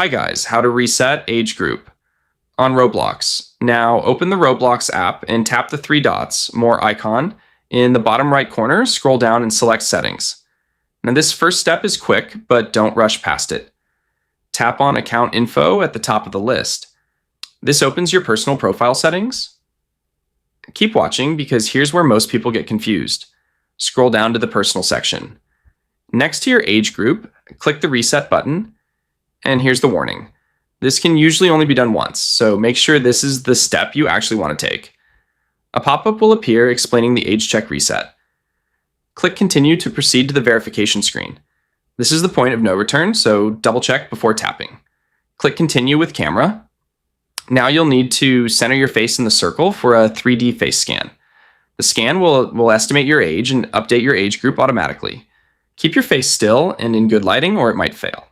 Hi guys, how to reset age group on Roblox. Now open the Roblox app and tap the three dots, more icon. In the bottom right corner, scroll down and select settings. Now this first step is quick, but don't rush past it. Tap on account info at the top of the list. This opens your personal profile settings. Keep watching because here's where most people get confused. Scroll down to the personal section. Next to your age group, click the reset button. And here's the warning. This can usually only be done once, so make sure this is the step you actually want to take. A pop-up will appear explaining the age check reset. Click continue to proceed to the verification screen. This is the point of no return, so double check before tapping. Click continue with camera. Now you'll need to center your face in the circle for a 3D face scan. The scan will estimate your age and update your age group automatically. Keep your face still and in good lighting or it might fail.